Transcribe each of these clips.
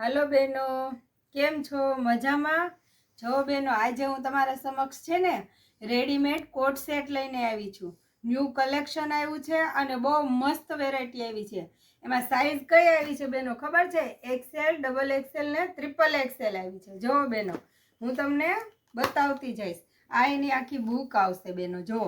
Hello बहनो, केम छो? मजामां? जो बहनो, आज हूँ तमारा समक्ष छे ने रेडीमेड कोट सेट लईने आवी छुं। न्यू कलेक्शन आव्युं छे अने बहु मस्त वेरायटी आवी छे। एमां साइज कई आवी छे बहनो खबर छे? एक्सेल, डबल एक्सेल ने ट्रिपल एक्सेल आवी छे। जो बहनो, हूँ तमने बतावती जईश। आ एनी आखी बुक आवशे बहनो। जो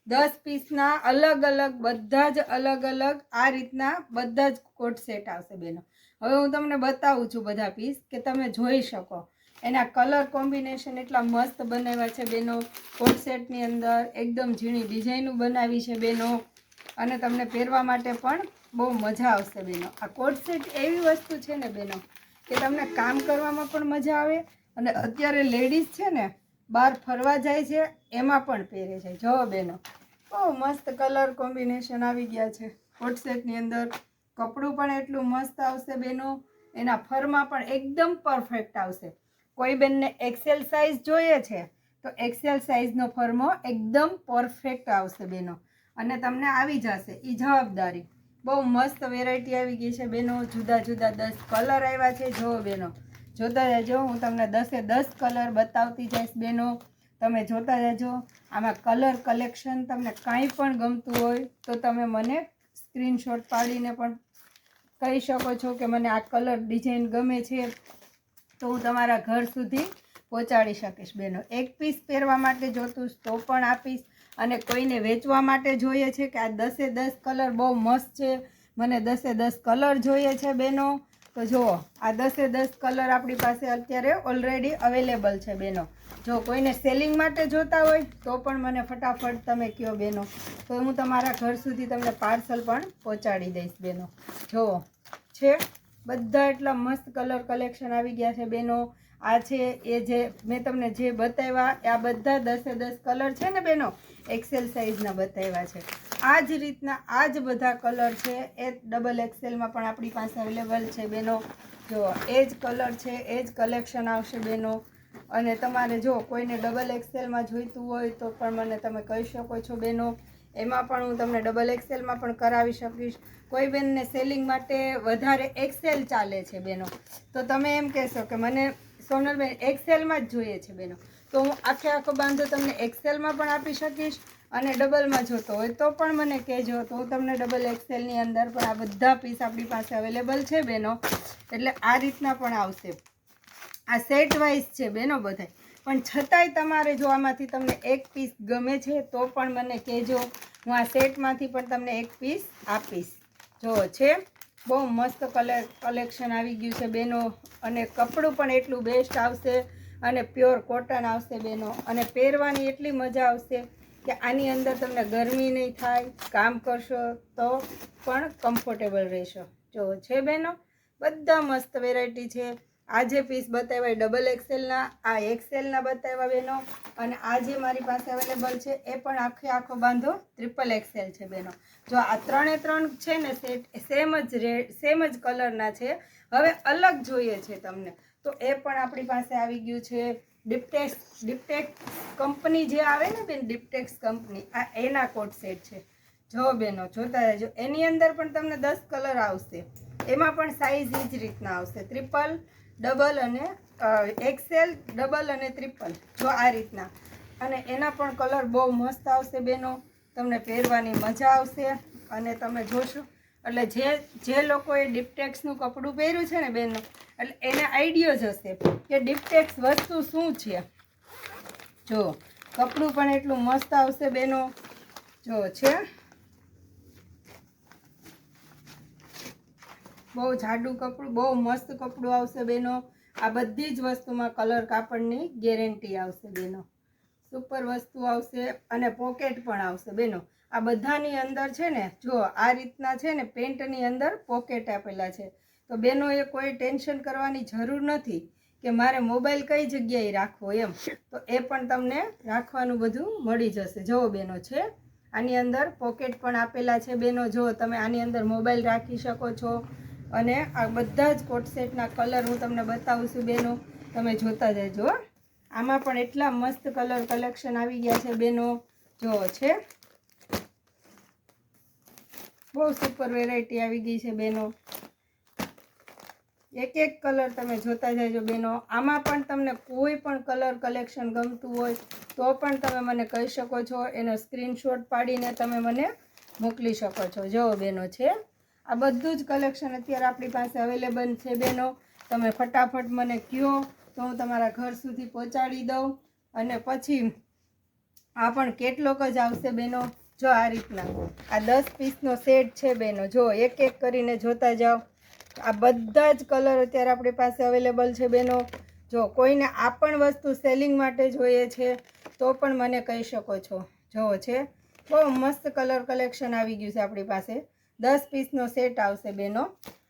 10 पीसना अलग अलग बधा ज अलग अलग आ रीतना बधा ज कोट सेट आवशे बहनो। હવે હું તમને બતાવું છું બધા પીસ કે તમે જોઈ શકો। એના કલર કોમ્બિનેશન એટલા મસ્ત બનાવ્યા છે બેનો। કોટ સેટની અંદર એકદમ ઝીણી ડિઝાઇનો બનાવી છે બેનો અને તમને પહેરવા માટે પણ બહુ મજા આવશે બેનો। આ કોટ સેટ એવી વસ્તુ છે ને બેનો કે તમને કામ કરવામાં પણ મજા આવે અને અત્યારે લેડીઝ છે ને બહાર ફરવા જાય છે એમાં પણ પહેરે છે। જો બેનો, બહુ મસ્ત કલર કોમ્બિનેશન આવી ગયા છે કોટ સેટની અંદર। કપડું પણ એટલું મસ્ત આવશે બેનો। એના ફરમાં પણ એકદમ પરફેક્ટ આવશે। કોઈ બેનને એક્સેલ સાઇઝ જોઈએ છે તો એક્સેલ સાઇઝનો ફરમો એકદમ પરફેક્ટ આવશે બેનો અને તમને આવી જશે એ જવાબદારી। બહુ મસ્ત વેરાયટી આવી ગઈ છે બેનો। જુદા જુદા 10 કલર આવ્યા છે। જો બેનો, જોતા જજો, હું તમને 10એ 10 કલર બતાવતી જઈશ બેનો। તમે જોતા જજો। આમાં કલર કલેક્શન તમને કાંઈ પણ ગમતું હોય તો તમે મને સ્ક્રીનશોટ પાડીને પણ કહી શકો છો કે મને આ કલર ડિઝાઇન ગમે છે તો હું તમારા ઘર સુધી પહોંચાડી શકીશ બેનો। એક પીસ પહેરવા માટે જોતું તો પણ આપીશ અને કોઈને વેચવા માટે જોઈએ છે કે આ 10એ 10 કલર બહુ મસ્ત છે, મને 10એ 10 કલર જોઈએ છે બેનો, તો જુઓ આ 10એ 10 કલર આપણી પાસે અત્યારે ઓલરેડી અવેલેબલ છે બેનો। જો કોઈને સેલિંગ માટે જોતા હોય તો પણ મને ફટાફટ તમે કહો બેનો, તો હું તમારા ઘર સુધી તમને પાર્સલ પણ પહોંચાડી દઈશ બેનો। જુઓ છે બધા એટલા મસ્ત કલર કલેક્શન આવી ગયા છે બેનો। આ છે એ જે મેં તમને જે બતાવ્યા આ બધા 10એ 10 કલર છે ને બેનો એક્સેલ સાઇઝના બતાવ્યા છે। આ જ રીતના આ જ બધા કલર છે એ ડબલ એક્સેલમાં પણ આપણી પાસે અવેલેબલ છે બેનો। જો એ જ કલર છે, એ જ કલેક્શન આવશે બેનો। અને તમારે જો કોઈને ડબલ એક્સેલમાં જોઈતું હોય તો પણ મને તમે કહી શકો છો બેનો। એમાં પણ હું તમને ડબલ એક્સેલમાં પણ કરાવી શકીશ। કોઈ બેનને સેલિંગ માટે વધારે એક્સેલ ચાલે છે બેનો તો તમે એમ કહેશો કે મને સોનલબેન એક્સેલમાં જ જોઈએ છે બેનો, તો હું આખો બાંધો તમને એક્સેલમાં પણ આપી શકીશ અને ડબલમાં જોતો હોય તો પણ મને કહેજો, તો હું તમને ડબલ એક્સેલની અંદર પણ આ બધા પીસ આપણી પાસે અવેલેબલ છે બેનો। એટલે આ રીતના પણ આવશે। આ સેટ વાઇઝ છે બેનો બધાય, પણ છતાંય તમારે જો આમાંથી તમને એક પીસ ગમે છે તો પણ મને કહેજો, હું આ સેટમાંથી પણ તમને એક પીસ આપીશ। જો છે બહુ મસ્ત કલેક્શન આવી ગયું છે બેનો અને કપડું પણ એટલું બેસ્ટ આવશે અને પ્યોર કોટન આવશે બેનો અને પહેરવાની એટલી મજા આવશે કે આની અંદર તમને ગરમી નહીં થાય, કામ કરશો તો પણ કમ્ફર્ટેબલ રહેશો। જો છે બેનો બધા મસ્ત વેરાયટી છે। આ જે પીસ બતાવ્યા ડબલ એક્સેલના, આ એક્સેલના બતાવ્યા બેનો અને આ જે મારી પાસે અવેલેબલ છે એ પણ આખો બાંધો ટ્રિપલ એક્સેલ છે બેનો। જો આ 3 છે ને સેટ સેમ જ કલરના છે। હવે અલગ જોઈએ છે તમને તો એ પણ આપણી પાસે આવી ગયું છે। ડિપ્ટેક્સ કંપની જે આવે ને બેન, ડિપ્ટેક્સ કંપની, આ એના કોટ સેટ છે। જો બેનો જોતા રહેજો, એની અંદર પણ તમને 10 કલર આવશે। એમાં પણ સાઇઝ એ જ રીતના આવશે, ટ્રિપલ, ડબલ અને એક્સેલ, ડબલ અને ટ્રિપલ, જો આ રીતના। અને એના પણ કલર બહુ મસ્ત આવશે બેનો, તમને પહેરવાની મજા આવશે અને તમે જોશો એટલે જે લોકોએ ડિપ્ટેક્સનું કપડું પહેર્યું છે ને બેનો એટલે એને આઈડિયો જ હશે કે ડિપ્ટેક્સ વસ્તુ શું છે। જો કપડું પણ એટલું મસ્ત આવશે બેનો। જો છે બહુ જાડું કપડું, બહુ મસ્ત કપડું આવશે બેનો। આ બધી જ વસ્તુમાં કલર કાપડની ગેરંટી આવશે બેનો। સુપર વસ્તુ આવશે અને પોકેટ પણ આવશે બેનો। આ બધાની અંદર છે ને જો આ રીતના છે ને પેન્ટની અંદર પોકેટ આપેલા છે, તો બેનોએ કોઈ ટેન્શન કરવાની જરૂર નથી કે મારે મોબાઈલ કઈ જગ્યાએ રાખવો એમ, તો એ પણ તમને રાખવાનું બધું મળી જશે। જો બેનો છે આની અંદર પોકેટ પણ આપેલા છે બેનો। જો તમે આની અંદર મોબાઈલ રાખી શકો છો અને આ બધા જ કોટ સેટના કલર હું તમને બતાવું છું બેનો, તમે જોતા જજો। આમાં પણ એટલા મસ્ત કલર કલેક્શન આવી ગયા છે બેનો। જો છે બહુ સુપર વેરાયટી આવી ગઈ છે બેનો। એક એક કલર તમે જોતા જજો બેનો. આમાં પણ તમને કોઈ પણ કલર કલેક્શન ગમતું હોય તો પણ તમે મને કહી શકો છો. એનો સ્ક્રીનશોટ પાડીને તમે મને મોકલી શકો છો. જો બેનો છે આ બધું જ કલેક્શન અત્યારે આપણી પાસે અવેલેબલ છે બેનો. તમે ફટાફટ મને કહો તો હું તમારા ઘર સુધી પહોંચાડી દઉં. અને પછી આ પણ કેટલોક જ આવશે બેનો. જો આ રીતના આ 10 પીસનો સેટ છે બેનો. જો એક એક કરીને જોતા જાઓ. આ બધા જ કલર અત્યારે આપણી પાસે અવેલેબલ છે બેનો. જો કોઈને આ પણ વસ્તુ સેલિંગ માટે જોઈએ છે તો પણ મને કહી શકો છો. જો છે બહુ મસ્ત કલર કલેક્શન આવી ગયું છે આપણી પાસે. 10 પીસનો સેટ આવશે બેનો.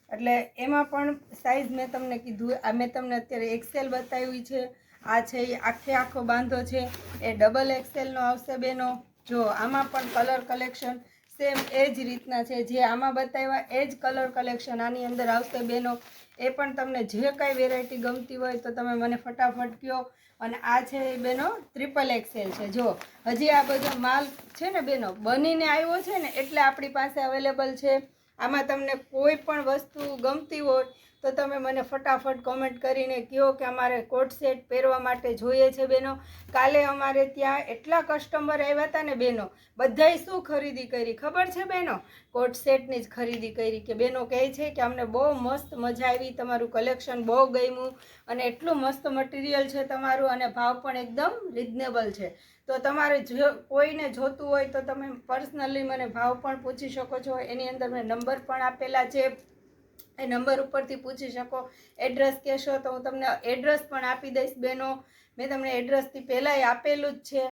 એટલે એમાં પણ સાઈઝ મેં તમને કીધું. આ મેં તમને અત્યારે એક્સેલ બતાવી છે. આ છે એ આખો બાંધો છે એ ડબલ એક્સેલનો આવશે બેનો. જો આમાં પણ કલર કલેક્શન સેમ એ જ રીતના છે. જે આમાં બતાવ્યા એ જ કલર કલેક્શન આની અંદર આવશે બેનો. એ પણ તમને જે કાંઈ વેરાયટી ગમતી હોય તો તમે મને ફટાફટ કહો. અને આ છે બેનો ટ્રિપલ એક્સેલ છે. જો હજી આ બધો માલ છે ને બેનો બનીને આવ્યો છે ને એટલે આપણી પાસે અવેલેબલ છે. આમાં તમને કોઈ પણ વસ્તુ ગમતી હોય તો તમે મને ફટાફટ કોમેન્ટ કરીને કહો કે અમારે કોટ સેટ પહેરવા માટે જોઈએ છે બેનો. કાલે અમારે ત્યાં એટલા કસ્ટમર આવ્યા હતા ને બેનો. બધાય શું ખરીદી કરી ખબર છે બેનો? કોટ સેટની જ ખરીદી કરી. કે બેનો કહે છે કે અમને બહુ મસ્ત મજા આવી, તમારું કલેક્શન બહુ ગમ્યું અને એટલું મસ્ત મટીરિયલ છે તમારું અને ભાવ પણ એકદમ રિઝનેબલ છે. તો તમારે જો કોઈને જોતું હોય તો તમે પર્સનલી મને ભાવ પણ પૂછી શકો છો. એની અંદર મેં નંબર પણ આપેલા છે. એ નંબર ઉપરથી પૂછી શકો. એડ્રેસ કહેશો તો હું તમને એડ્રેસ પણ આપી દઈશ બેનો. મેં તમને એડ્રેસથી પહેલાંય આપેલું જ છે.